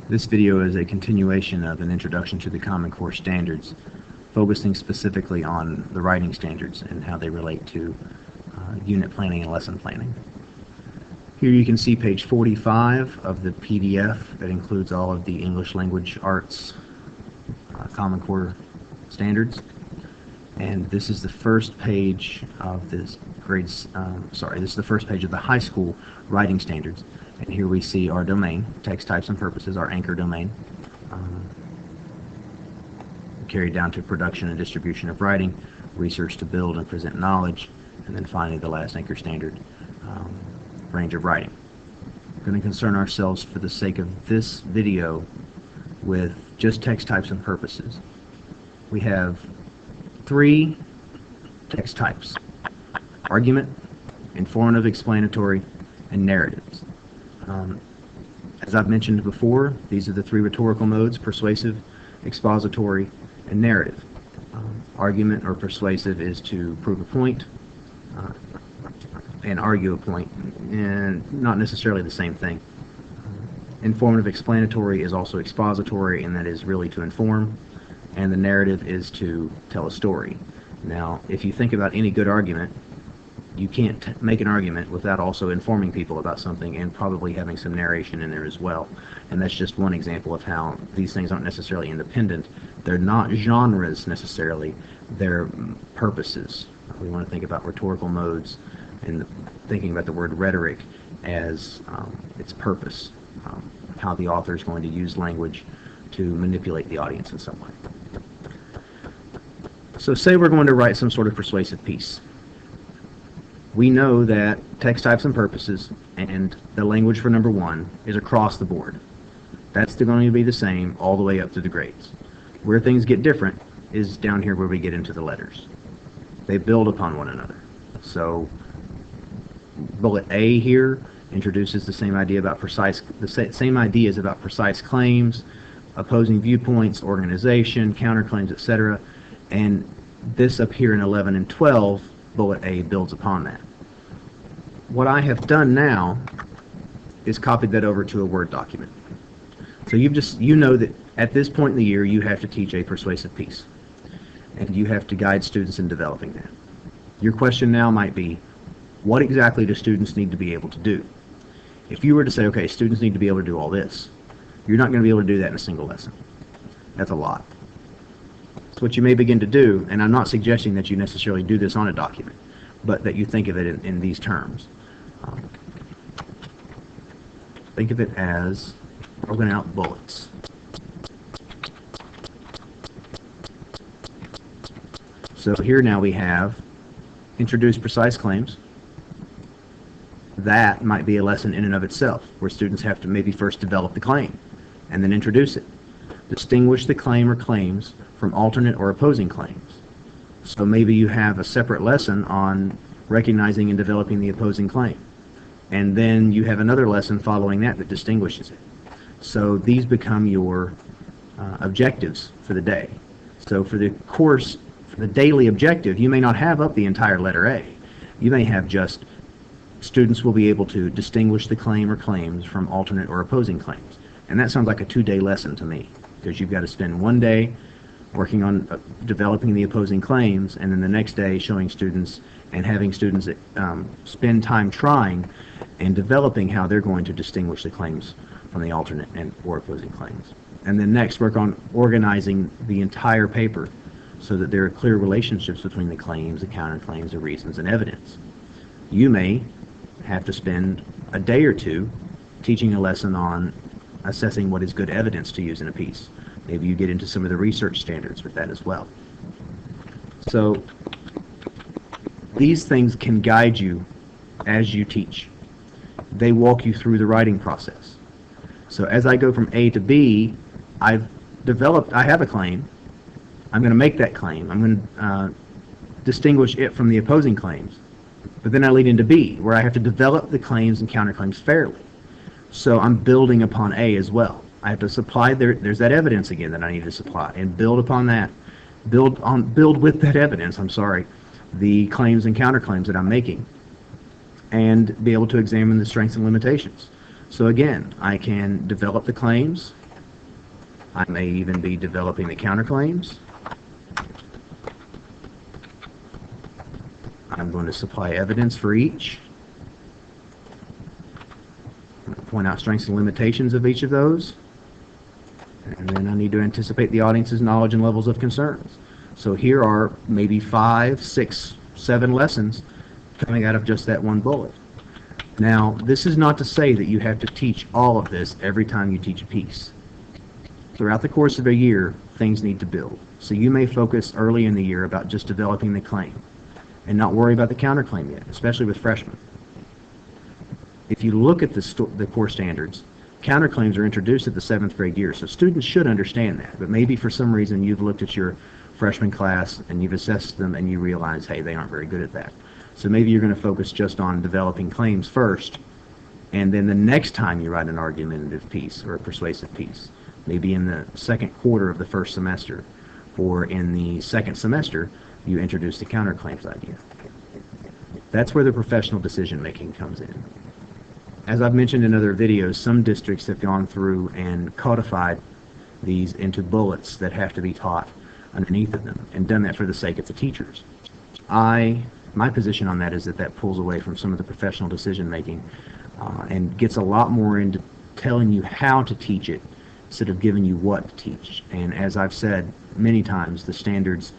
This video is a continuation of an introduction to the Common Core standards, focusing specifically on the writing standards and how they relate to unit planning and lesson planning. Here you can see page 45 of the PDF that includes all of the English Language Arts Common Core standards. And this is the first page of this this is the first page of the high school writing standards. And here we see our domain, text types and purposes, our anchor domain, carried down to production and distribution of writing, research to build and present knowledge, and then finally the last anchor standard, range of writing. We're going to concern ourselves for the sake of this video with just text types and purposes. We have three text types: argument, informative, explanatory, and narratives. As I've mentioned before, these are the three rhetorical modes: persuasive, expository, and narrative. Argument or persuasive is to prove a point and argue a point, and not necessarily the same thing. Informative explanatory is also expository, and that is really to inform, and the narrative is to tell a story. Now, if you think about any good argument, you can't make an argument without also informing people about something and probably having some narration in there as well. And that's just one example of how these things aren't necessarily independent. They're not genres necessarily, they're purposes. We want to think about rhetorical modes and thinking about the word rhetoric as its purpose, how the author is going to use language to manipulate the audience in some way. So say we're going to write some sort of persuasive piece. We know that text types and purposes and the language for number one is across the board. That's going to be the same all the way up to the grades. Where things get different is down here where we get into the letters. They build upon one another. So bullet A here introduces the same idea about same ideas about precise claims, opposing viewpoints, organization, counterclaims, etc. And this up here in 11 and 12, bullet A builds upon that. What I have done now is copied that over to a Word document. So you know that at this point in the year you have to teach a persuasive piece, and you have to guide students in developing that. Your question now might be, what exactly do students need to be able to do? If you were to say, okay, students need to be able to do all this, you're not going to be able to do that in a single lesson. That's a lot. So what you may begin to do, and I'm not suggesting that you necessarily do this on a document, but that you think of it in these terms. Think of it as broken out bullets. So here now we have introduce precise claims. That might be a lesson in and of itself, where students have to maybe first develop the claim and then introduce it. Distinguish the claim or claims from alternate or opposing claims. So maybe you have a separate lesson on recognizing and developing the opposing claim, and then you have another lesson following that distinguishes it. So these become your objectives for the day. So for the course, for the daily objective, you may not have up the entire letter A. You may have just students will be able to distinguish the claim or claims from alternate or opposing claims. And that sounds like a 2-day lesson to me, because you've got to spend one day working on developing the opposing claims, and then the next day showing students and having students spend time trying and developing how they're going to distinguish the claims from the alternate and or opposing claims. And then next work on organizing the entire paper so that there are clear relationships between the claims, the counterclaims, the reasons, and evidence. You may have to spend a day or two teaching a lesson on assessing what is good evidence to use in a piece. Maybe you get into some of the research standards with that as well. So these things can guide you as you teach. They walk you through the writing process. So as I go from A to B, I have a claim. I'm going to make that claim. I'm going to distinguish it from the opposing claims. But then I lead into B, where I have to develop the claims and counterclaims fairly. So I'm building upon A as well. I have to supply there's that evidence again that I need to supply, and build upon that, build with that evidence, the claims and counterclaims that I'm making, and be able to examine the strengths and limitations. So again, I can develop the claims, I may even be developing the counterclaims. I'm going to supply evidence for each. I'm going to point out strengths and limitations of each of those. And then I need to anticipate the audience's knowledge and levels of concerns. So here are maybe 5, 6, 7 lessons coming out of just that one bullet. Now, this is not to say that you have to teach all of this every time you teach a piece. Throughout the course of a year, things need to build. So you may focus early in the year about just developing the claim and not worry about the counterclaim yet, especially with freshmen. If you look at the core standards, counterclaims are introduced at the 7th grade year, so students should understand that. But maybe for some reason you've looked at your freshman class and you've assessed them and you realize, hey, they aren't very good at that. So maybe you're going to focus just on developing claims first, and then the next time you write an argumentative piece or a persuasive piece, maybe in the second quarter of the first semester, or in the second semester, you introduce the counterclaims idea. That's where the professional decision making comes in. As I've mentioned in other videos, some districts have gone through and codified these into bullets that have to be taught underneath of them, and done that for the sake of the teachers. My position on that is that pulls away from some of the professional decision making and gets a lot more into telling you how to teach it instead of giving you what to teach. And as I've said many times, the standards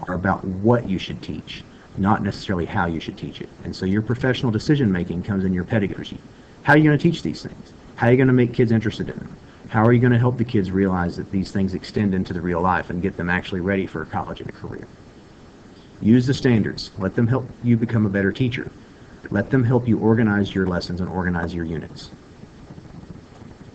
are about what you should teach, not necessarily how you should teach it. And so your professional decision making comes in your pedagogy. How are you going to teach these things? How are you going to make kids interested in them? How are you going to help the kids realize that these things extend into the real life and get them actually ready for college and a career? Use the standards. Let them help you become a better teacher. Let them help you organize your lessons and organize your units.